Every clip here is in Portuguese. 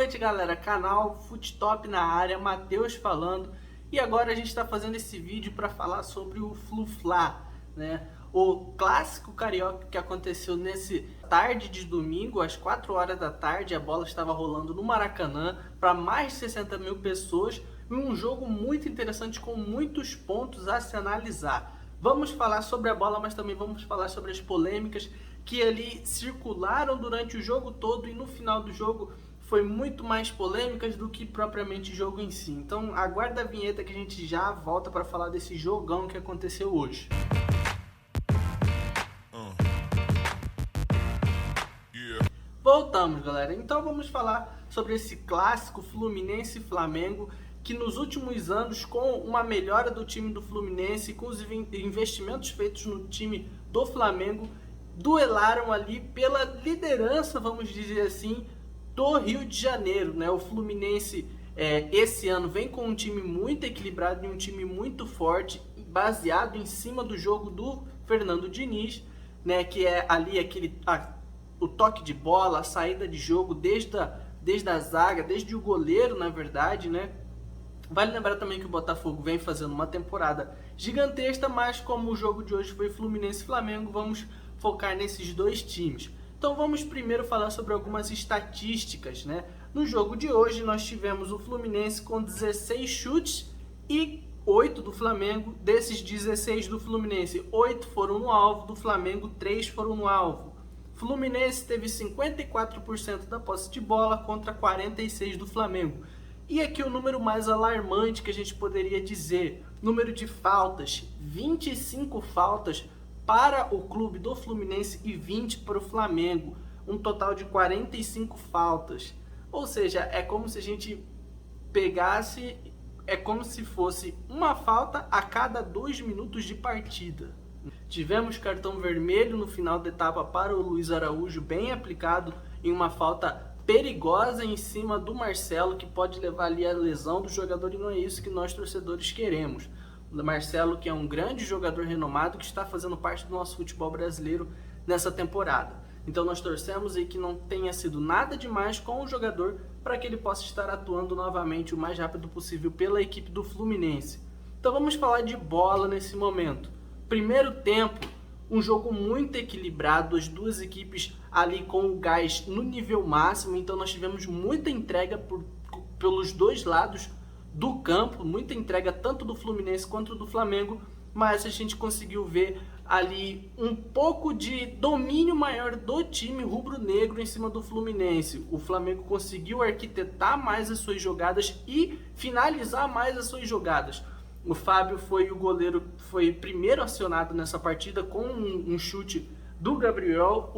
noite, galera, canal Futtop na área, Matheus falando. E agora a gente está fazendo esse vídeo para falar sobre o Flu-Fla, né? O clássico carioca que aconteceu nesse tarde de domingo, às 4 horas da tarde. A bola estava rolando no Maracanã para mais de 60 mil pessoas. E um jogo muito interessante com muitos pontos a se analisar. Vamos falar sobre a bola, mas também vamos falar sobre as polêmicas que ali circularam durante o jogo todo, e no final do jogo foi muito mais polêmicas do que propriamente jogo em si. Então aguarda a vinheta que a gente já volta para falar desse jogão que aconteceu hoje. Voltamos, galera. Então vamos falar sobre esse clássico Fluminense e Flamengo, que nos últimos anos, com uma melhora do time do Fluminense, com os investimentos feitos no time do Flamengo, duelaram ali pela liderança, vamos dizer assim, do Rio de Janeiro, né? O Fluminense esse ano vem com um time muito equilibrado e um time muito forte, baseado em cima do jogo do Fernando Diniz, né? Que é ali o toque de bola, a saída de jogo desde a zaga, desde o goleiro, na verdade, né? Vale lembrar também que o Botafogo vem fazendo uma temporada gigantesca, mas como o jogo de hoje foi Fluminense e Flamengo, vamos focar nesses dois times. Então vamos primeiro falar sobre algumas estatísticas, né? No jogo de hoje nós tivemos o Fluminense com 16 chutes e 8 do Flamengo. Desses 16 do Fluminense, 8 foram no alvo, do Flamengo 3 foram no alvo. Fluminense teve 54% da posse de bola contra 46% do Flamengo. E aqui o número mais alarmante que a gente poderia dizer, número de faltas, 25 faltas para o clube do Fluminense e 20 para o Flamengo, um total de 45 faltas. Ou seja, é como se a gente pegasse, é como se fosse uma falta a cada 2 minutos de partida. Tivemos cartão vermelho no final da etapa para o Luiz Araújo, bem aplicado em uma falta perigosa em cima do Marcelo, que pode levar ali a lesão do jogador, e não é isso que nós torcedores queremos. O Marcelo, que é um grande jogador renomado, que está fazendo parte do nosso futebol brasileiro nessa temporada. Então nós torcemos aí que não tenha sido nada demais com o jogador, para que ele possa estar atuando novamente o mais rápido possível pela equipe do Fluminense. Então vamos falar de bola nesse momento. Primeiro tempo, um jogo muito equilibrado, as duas equipes ali com o gás no nível máximo. Então nós tivemos muita entrega pelos dois lados do campo, muita entrega tanto do Fluminense quanto do Flamengo, mas a gente conseguiu ver ali um pouco de domínio maior do time rubro-negro em cima do Fluminense. O Flamengo conseguiu arquitetar mais as suas jogadas e finalizar mais as suas jogadas. O Fábio foi o goleiro, foi primeiro acionado nessa partida com um chute do Gabriel.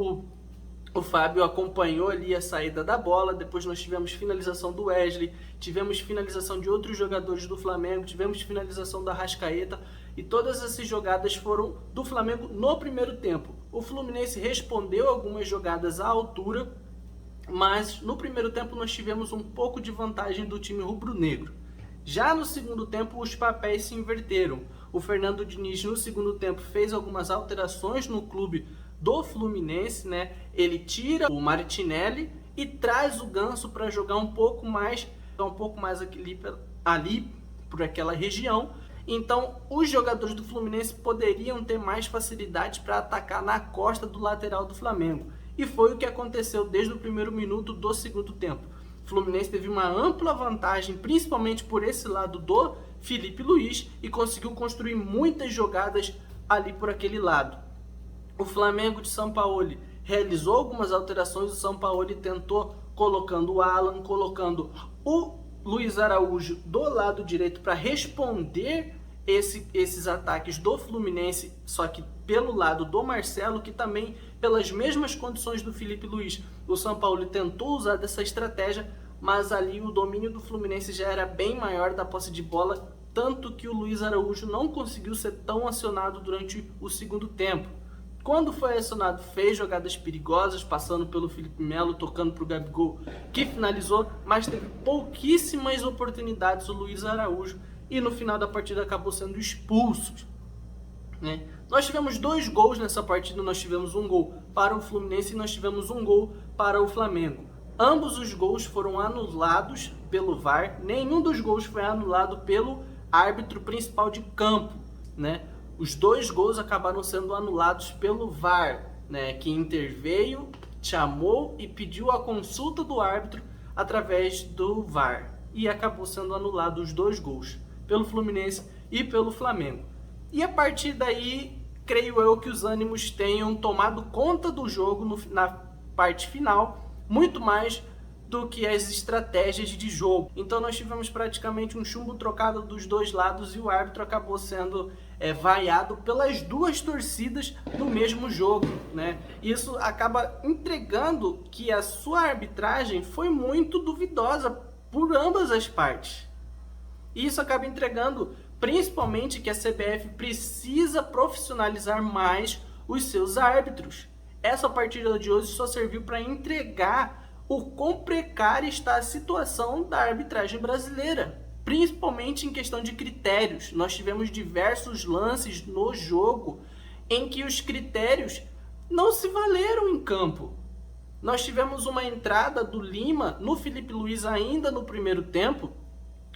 O Fábio acompanhou ali a saída da bola. Depois nós tivemos finalização do Wesley, tivemos finalização de outros jogadores do Flamengo, tivemos finalização da Arrascaeta, e todas essas jogadas foram do Flamengo no primeiro tempo. O Fluminense respondeu algumas jogadas à altura, mas no primeiro tempo nós tivemos um pouco de vantagem do time rubro-negro. Já no segundo tempo, os papéis se inverteram. O Fernando Diniz, no segundo tempo, fez algumas alterações no clube do Fluminense, né? Ele tira o Martinelli e traz o Ganso para jogar um pouco mais ali por aquela região. Então, os jogadores do Fluminense poderiam ter mais facilidade para atacar na costa do lateral do Flamengo. E foi o que aconteceu desde o primeiro minuto do segundo tempo. O Fluminense teve uma ampla vantagem, principalmente por esse lado do Felipe Luiz, e conseguiu construir muitas jogadas ali por aquele lado. O Flamengo de Sampaoli realizou algumas alterações. O Sampaoli tentou colocando o Alan, colocando o Luiz Araújo do lado direito para responder esses ataques do Fluminense, só que pelo lado do Marcelo, que também pelas mesmas condições do Felipe Luiz. O Sampaoli tentou usar dessa estratégia, mas ali o domínio do Fluminense já era bem maior da posse de bola, tanto que o Luiz Araújo não conseguiu ser tão acionado durante o segundo tempo. Quando foi acionado, fez jogadas perigosas, passando pelo Felipe Melo, tocando para o Gabigol, que finalizou, mas teve pouquíssimas oportunidades o Luiz Araújo, e no final da partida acabou sendo expulso, né? Nós tivemos 2 gols nessa partida. Nós tivemos um gol para o Fluminense e nós tivemos um gol para o Flamengo. Ambos os gols foram anulados pelo VAR, nenhum dos gols foi anulado pelo árbitro principal de campo, né? Os 2 gols acabaram sendo anulados pelo VAR, né? Que interveio, chamou e pediu a consulta do árbitro através do VAR. E acabou sendo anulado os 2 gols, pelo Fluminense e pelo Flamengo. E a partir daí, creio eu que os ânimos tenham tomado conta do jogo na parte final, muito mais do que as estratégias de jogo. Então nós tivemos praticamente um chumbo trocado dos 2 lados e o árbitro acabou sendo vaiado pelas 2 torcidas no mesmo jogo, né? Isso acaba entregando que a sua arbitragem foi muito duvidosa por ambas as partes. E isso acaba entregando principalmente que a CBF precisa profissionalizar mais os seus árbitros. Essa partida de hoje só serviu para entregar o quão precária está a situação da arbitragem brasileira, principalmente em questão de critérios. Nós tivemos diversos lances no jogo em que os critérios não se valeram em campo. Nós tivemos uma entrada do Lima no Felipe Luiz ainda no primeiro tempo,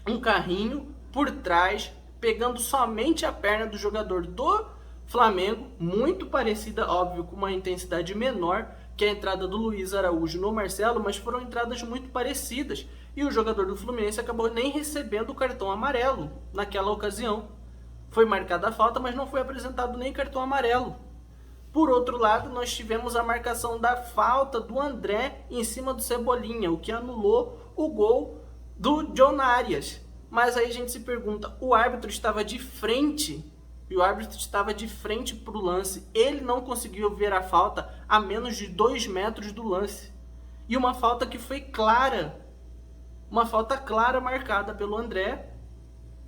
um carrinho por trás, pegando somente a perna do jogador do Flamengo, muito parecida, óbvio, com uma intensidade menor que a entrada do Luiz Araújo no Marcelo, mas foram entradas muito parecidas. E o jogador do Fluminense acabou nem recebendo o cartão amarelo naquela ocasião. Foi marcada a falta, mas não foi apresentado nem cartão amarelo. Por outro lado, nós tivemos a marcação da falta do André em cima do Cebolinha, o que anulou o gol do John Arias. Mas aí a gente se pergunta, o árbitro estava de frente, e o árbitro estava de frente para o lance. Ele não conseguiu ver a falta a menos de 2 metros do lance. E uma falta que foi clara. Uma falta clara marcada pelo André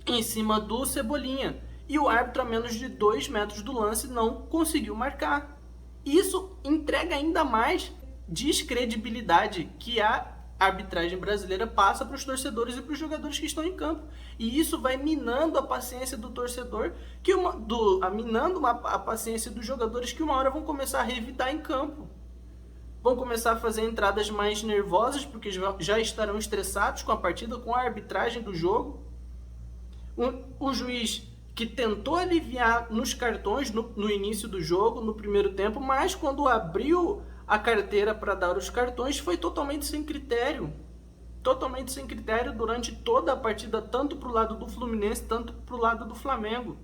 em cima do Cebolinha. E o árbitro a menos de 2 metros do lance não conseguiu marcar. Isso entrega ainda mais descredibilidade que a arbitragem brasileira passa para os torcedores e para os jogadores que estão em campo. E isso vai minando a paciência do torcedor, minando a paciência dos jogadores que uma hora vão começar a revidar em campo. Vão começar a fazer entradas mais nervosas, porque já estarão estressados com a partida, com a arbitragem do jogo. O juiz que tentou aliviar nos cartões no início do jogo, no primeiro tempo, mas quando abriu a carteira para dar os cartões, foi totalmente sem critério. Totalmente sem critério durante toda a partida, tanto para o lado do Fluminense, tanto para o lado do Flamengo.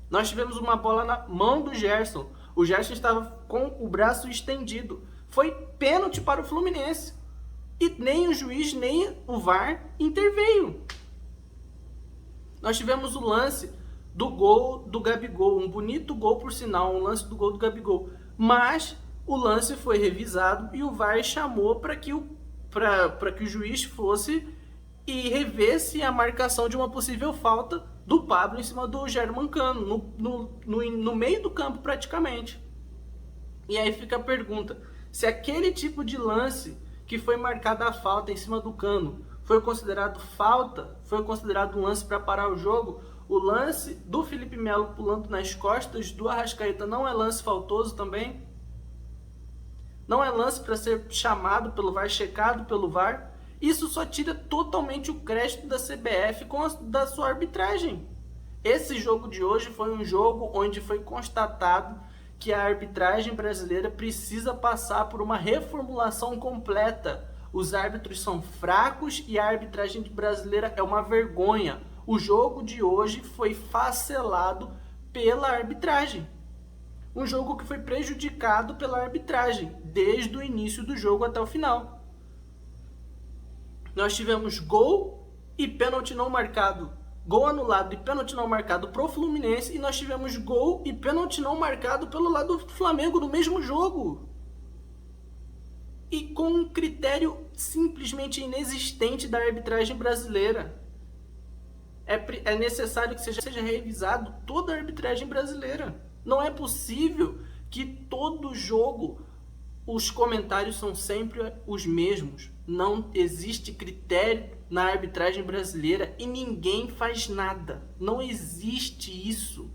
Nós tivemos uma bola na mão do Gerson. O Gerson estava com o braço estendido. Foi pênalti para o Fluminense. E nem o juiz, nem o VAR interveio. Nós tivemos o lance do gol do Gabigol. Um bonito gol, por sinal, um lance do gol do Gabigol. Mas o lance foi revisado e o VAR chamou para que o juiz fosse e revesse a marcação de uma possível falta do Pablo em cima do Jair Mancano, no meio do campo praticamente. E aí fica a pergunta, se aquele tipo de lance que foi marcada a falta em cima do Cano foi considerado falta, foi considerado um lance para parar o jogo, o lance do Felipe Melo pulando nas costas do Arrascaeta não é lance faltoso também? Não é lance para ser chamado pelo VAR, checado pelo VAR? Isso só tira totalmente o crédito da CBF da sua arbitragem. Esse jogo de hoje foi um jogo onde foi constatado que a arbitragem brasileira precisa passar por uma reformulação completa. Os árbitros são fracos e a arbitragem brasileira é uma vergonha. O jogo de hoje foi facelado pela arbitragem. Um jogo que foi prejudicado pela arbitragem, desde o início do jogo até o final. Nós tivemos gol e pênalti não marcado, gol anulado e pênalti não marcado pro Fluminense, e nós tivemos gol e pênalti não marcado pelo lado do Flamengo no mesmo jogo. E com um critério simplesmente inexistente da arbitragem brasileira. É necessário que seja revisado toda a arbitragem brasileira. Não é possível que todo jogo os comentários são sempre os mesmos. Não existe critério na arbitragem brasileira e ninguém faz nada. Não existe isso.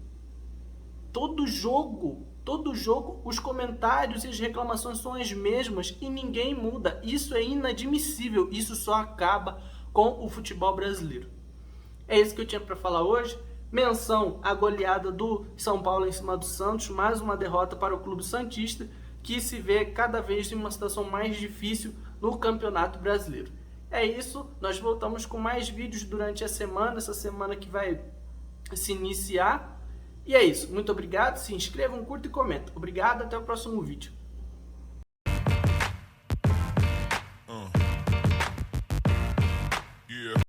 Todo jogo Todo jogo, os comentários e as reclamações são as mesmas e ninguém muda. Isso é inadmissível. Isso só acaba com o futebol brasileiro. É isso que eu tinha para falar hoje. Menção à goleada do São Paulo em cima do Santos. Mais uma derrota para o Clube Santista, que se vê cada vez em uma situação mais difícil no Campeonato Brasileiro. É isso. Nós voltamos com mais vídeos durante a semana. Essa semana que vai se iniciar. E é isso, muito obrigado, se inscrevam, curtam e comentem. Obrigado, até o próximo vídeo.